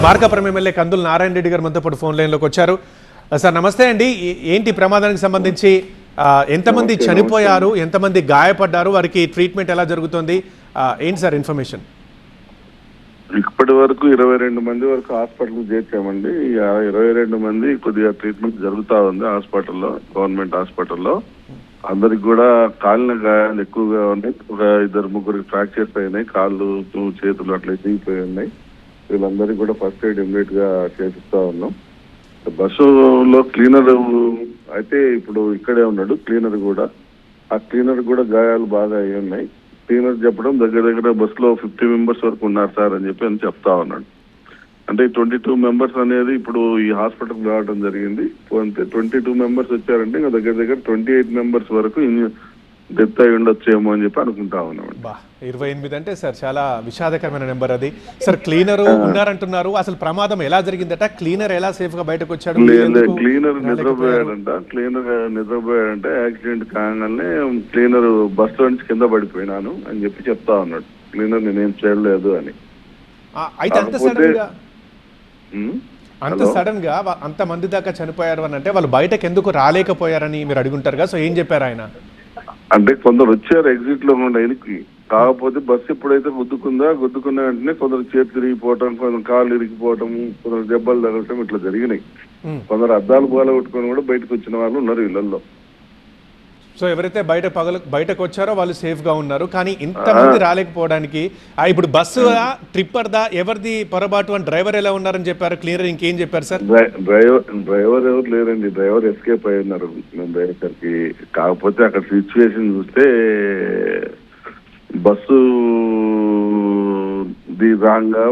Markapuram MLA కందుల నారాయణ రెడ్డి గారు మనతో పాటు ఫోన్ లైన్లోకి వచ్చారు. సార్ నమస్తే అండి. ఏంటి ప్రమాదానికి సంబంధించి ఎంతమంది చనిపోయారు, ఎంతమంది గాయపడ్డారు, వారికి ట్రీట్మెంట్ ఎలా జరుగుతుంది, ఏంటి సార్ ఇన్ఫర్మేషన్? ఇప్పటి వరకు 22 మంది వరకు హాస్పిటల్ చేర్చామండి. 22 మంది కొద్దిగా ట్రీట్మెంట్ జరుగుతా ఉంది హాస్పిటల్లో, గవర్నమెంట్ హాస్పిటల్లో. అందరికి కూడా కాలిన గాయాలు ఎక్కువగా ఉన్నాయి. ఒక 2-3 ఫ్రాక్చర్స్ అయినాయి, కాళ్ళు చేతులు అట్లా దిగిపోయి ఉన్నాయి. వీళ్ళందరికీ కూడా ఫస్ట్ ఎయిడ్ ఇమ్మీడియట్ గా చేపిస్తా ఉన్నాం. బస్సులో క్లీనర్ అయితే ఇప్పుడు ఇక్కడే ఉన్నాడు, క్లీనర్ కూడా. ఆ క్లీనర్ కూడా గాయాలు బాగా అయి ఉన్నాయి. క్లీనర్ చెప్పడం దగ్గర బస్సులో 50 మెంబర్స్ వరకు ఉన్నారు సార్ అని చెప్తా ఉన్నాడు. అంటే 22 మెంబర్స్ అనేది ఇప్పుడు ఈ హాస్పిటల్ రావడం జరిగింది. 22 మెంబర్స్ వచ్చారంటే ఇంకా దగ్గర 28 మెంబర్స్ వరకు డెత్ అయి ఉండొచ్చేమో అని చెప్పి అనుకుంటా ఉన్నాం. 28 అంటే సార్ చాలా విషాదకరమైన నెంబర్ అది. సార్ క్లీనర్ ఉన్నారంటున్నారు, అసలు ప్రమాదం ఎలా జరిగిందట, క్లీనర్ ఎలా సేఫ్ గా బయటకు వచ్చాడు? క్లీనర్ నిద్రపోయాడంటే యాక్సిడెంట్ కాగానే క్లీనర్ బస్ లో నుంచి కింద పడిపోయినాను అని చెప్తా ఉన్నాడు. క్లీనర్ నేనేం చేయలేదు అని. అయితే అంత సడన్ గా అంత మంది దాకా చనిపోయారు అని అంటే వాళ్ళు బయటకు ఎందుకు రాలేకపోయారని మీరు అడుగుంటారుగా. సో ఏం చెప్పారు ఆయన? అంటే కొందరు వచ్చారు ఎగ్జిట్ లో ఉండే వెనక్కి, కాకపోతే బస్సు ఎప్పుడైతే గుద్దుకున్న వెంటనే కొందరు చేతి తిరిగిపోవటం, కొందరు కాళ్ళు ఇరిగిపోవటం, కొందరు దెబ్బలు తగలటం ఇట్లా జరిగినాయి. కొందరు అద్దాలు బాగా కొట్టుకొని కూడా బయటకు వచ్చిన వాళ్ళు ఉన్నారు వీళ్ళల్లో. సో ఎవరైతే బయటకు వచ్చారో వాళ్ళు సేఫ్ గా ఉన్నారు. కానీ ఇంతమంది రాలేకపోవడానికి ఇప్పుడు బస్సు ట్రిప్పర్ దా ఎవరిది పొరపాటు అని డ్రైవర్ ఎలా ఉన్నారని చెప్పారు క్లియర్? ఇంకేం చెప్పారు సార్? డ్రైవర్ ఎవరు లేరండి, డ్రైవర్ ఎస్కేప్ అయి ఉన్నారు మేము బయటకి. కాకపోతే అక్కడ సిచ్యువేషన్ చూస్తే బస్సు ది రాంగా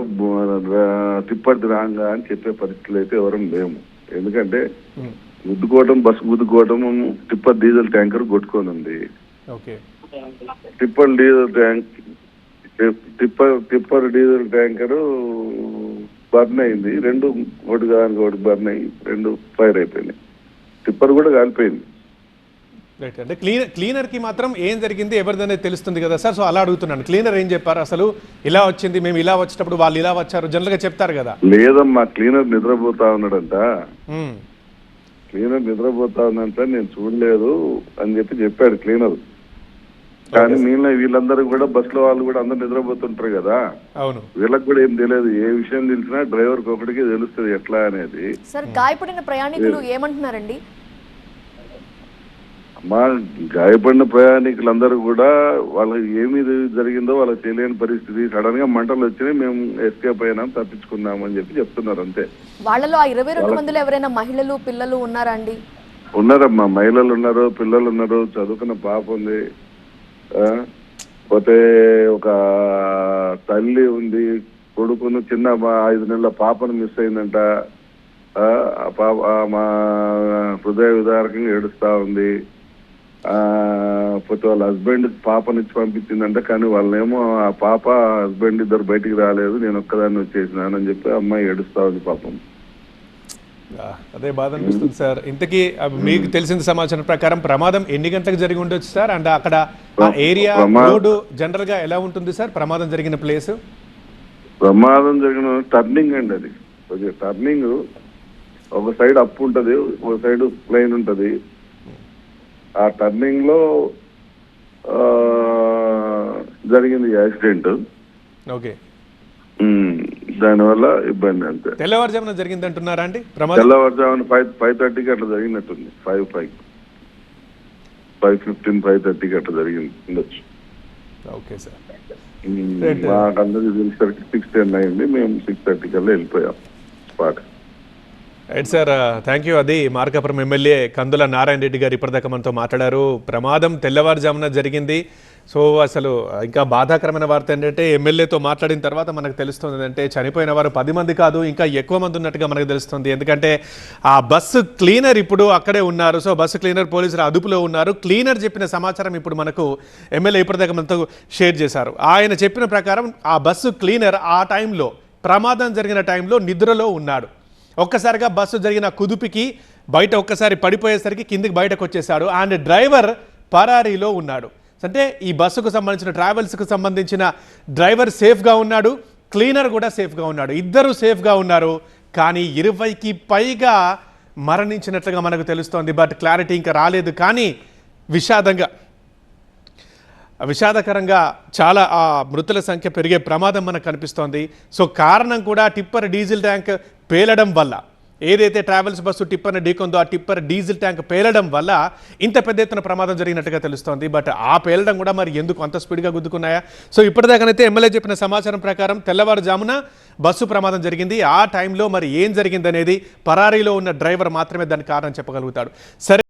టిప్పర్ది రాంగా అని చెప్పే పరిస్థితులు అయితే ఎవరం లేము. ఎందుకంటే బస్సు గుద్దుకోవటం టిప్పర్ డీజిల్ ట్యాంకర్ కొట్టుకొని ఉంది. టిప్పర్ డీజిల్ ట్యాంకర్ బర్న్ అయింది. ఒకటి బర్న్ అయ్యి 2 ఫైర్ అయిపోయినాయి. టిప్పర్ కూడా కాలిపోయింది. రైట్. అంటే క్లీనర్ కి మాత్రం ఏం జరిగింది ఎవరిదనేది తెలుస్తుంది కదా సార్. సో అలా అడుగుతున్నాను, క్లీనర్ ఏం చెప్పారు? అసలు ఇలా వచ్చింది, మేము ఇలా వచ్చేటప్పుడు వాళ్ళు ఇలా వచ్చారు, జనరల్ గా చెప్తారు కదా. లేదమ్మా, క్లీనర్ నిద్రపోతా ఉన్నాడంట. క్లీనర్ నిద్రపోతా ఉందంటే నేను చూడలేదు అని చెప్పాడు క్లీనర్. కానీ వీళ్ళందరూ కూడా బస్సులో వాళ్ళు కూడా అందరు నిద్రపోతుంటారు కదా. అవును, వీళ్ళకి కూడా ఏం తెలియదు. ఏ విషయం తెలిసినా డ్రైవర్ కి ఒకటికి తెలుస్తుంది ఎట్లా అనేది. సార్ గాయపడిన ప్రయాణికులు ఏమంటున్నారండి? మా గాయపడిన ప్రయాణికులందరూ కూడా వాళ్ళకి ఏమి జరిగిందో వాళ్ళకి తెలియని పరిస్థితి. సడన్ గా మంటలు వచ్చినాయి, మేము ఎస్కేప్ అయినాం, తప్పించుకున్నామని చెప్తున్నారు అంతే. వాళ్ళలో ఆ 22 మందిలో ఎవరైనా మహిళలు పిల్లలు ఉన్నారా అండి? ఉన్నారమ్మా, మహిళలు ఉన్నారు, పిల్లలు ఉన్నారు, చదువుకున్న పాప ఉంది, పోతే ఒక తల్లి ఉంది, కొడుకును చిన్న 5 నెలల పాపను మిస్ అయిందంట. పాప మా హృదయ విదారకంగా ఏడుస్తా ఉంది. పోతే వాళ్ళ హస్బెండ్ పాపనిచ్చి పంపించిందంట. కానీ వాళ్ళేమో ఆ పాప హస్బెండ్ ఇద్దరు బయటికి రాలేదు, నేను ఒక్కదాన్ని వచ్చేసినానని చెప్పి అమ్మాయి ఏడుస్తా ఉంది పాపం. అదే బాధ అనిపిస్తుంది సార్. ఇంతకీ మీకు తెలిసిన సమాచారం ప్రకారం ప్రమాదం ఎన్ని గంటలకు జరిగి ఉండొచ్చు సార్? అంటే అక్కడ ఆ ఏరియా రోడ్డు జనరల్ గా ఎలా ఉంటుంది సార్? ప్రమాదం జరిగిన ప్లేస్? ప్రమాదం జరిగిన టర్నింగ్ అండి, అది కొద్దిగా టర్నింగ్. ఒక సైడ్ అప్ ఉంటది, ఒక సైడ్ ప్లెయిన్ ఉంటది. ఆ టర్నింగ్ లో జరిగింది యాక్సిడెంట్. ఓకే, దానివల్ల ఇబ్బంది అంతే. తెల్లవారుజామున జరిగింది అంటున్నారా అండి? తెల్లవారుజామున 5:30కి అట్లా జరిగినట్టుంది. 5:15, 5:30కి అట్లా జరిగింది ఉండొచ్చు. Okay sir. మాకందరికి తెలిసరికి 6:10 అయింది. మేము 6:30 కల్లా వెళ్ళిపోయాం spot. Right sir, thank you. అది మార్కాపురం ఎమ్మెల్యే కందుల నారాయణ రెడ్డి గారు ఇప్పటిదాకా మనతో మాట్లాడారు. ప్రమాదం తెల్లవారుజామున జరిగింది. సో అసలు ఇంకా బాధాకరమైన వార్త ఏంటంటే ఎమ్మెల్యేతో మాట్లాడిన తర్వాత మనకు తెలుస్తుంది అంటే చనిపోయిన వారు 10 మంది కాదు, ఇంకా ఎక్కువ మంది ఉన్నట్టుగా మనకు తెలుస్తుంది. ఎందుకంటే ఆ బస్సు క్లీనర్ ఇప్పుడు అక్కడే ఉన్నారు. సో బస్సు క్లీనర్ పోలీసులు అదుపులో ఉన్నారు. క్లీనర్ చెప్పిన సమాచారం ఇప్పుడు మనకు ఎమ్మెల్యే ఇప్పటిదాకా మనతో షేర్ చేశారు. ఆయన చెప్పిన ప్రకారం ఆ బస్సు క్లీనర్ ఆ టైంలో, ప్రమాదం జరిగిన టైంలో నిద్రలో ఉన్నాడు. ఒక్కసారిగా బస్సు జరిగిన కుదుపుకి బయట ఒక్కసారి పడిపోయేసరికి కిందికి బయటకు వచ్చేసాడు. అండ్ డ్రైవర్ పరారీలో ఉన్నాడు. అంటే ఈ బస్సుకు సంబంధించిన ట్రావెల్స్కు సంబంధించిన డ్రైవర్ సేఫ్గా ఉన్నాడు, క్లీనర్ కూడా సేఫ్గా ఉన్నాడు, ఇద్దరు సేఫ్గా ఉన్నారు. కానీ 20కి పైగా మరణించినట్లుగా మనకు తెలుస్తోంది. బట్ క్లారిటీ ఇంకా రాలేదు. కానీ విషాదకరంగా చాలా ఆ మృతుల సంఖ్య పెరిగే ప్రమాదం మనకు కనిపిస్తోంది. సో కారణం కూడా టిప్పర్ డీజిల్ ట్యాంక్ పేలడం వల్ల, ఏదైతే ట్రావెల్స్ బస్సు టిప్పర్ని ఢీకొందో ఆ టిప్పర్ డీజిల్ ట్యాంక్ పేలడం వల్ల ఇంత పెద్ద ఎత్తున ప్రమాదం జరిగినట్టుగా తెలుస్తోంది. బట్ ఆ పేలడం కూడా మరి ఎందుకు అంత స్పీడ్గా గుద్దుకున్నాయా? సో ఇప్పటిదాకానైతే ఎమ్మెల్యే చెప్పిన సమాచారం ప్రకారం తెల్లవారుజామున బస్సు ప్రమాదం జరిగింది. ఆ టైంలో మరి ఏం జరిగిందనేది పరారీలో ఉన్న డ్రైవర్ మాత్రమే దానికి కారణం చెప్పగలుగుతాడు. సరే.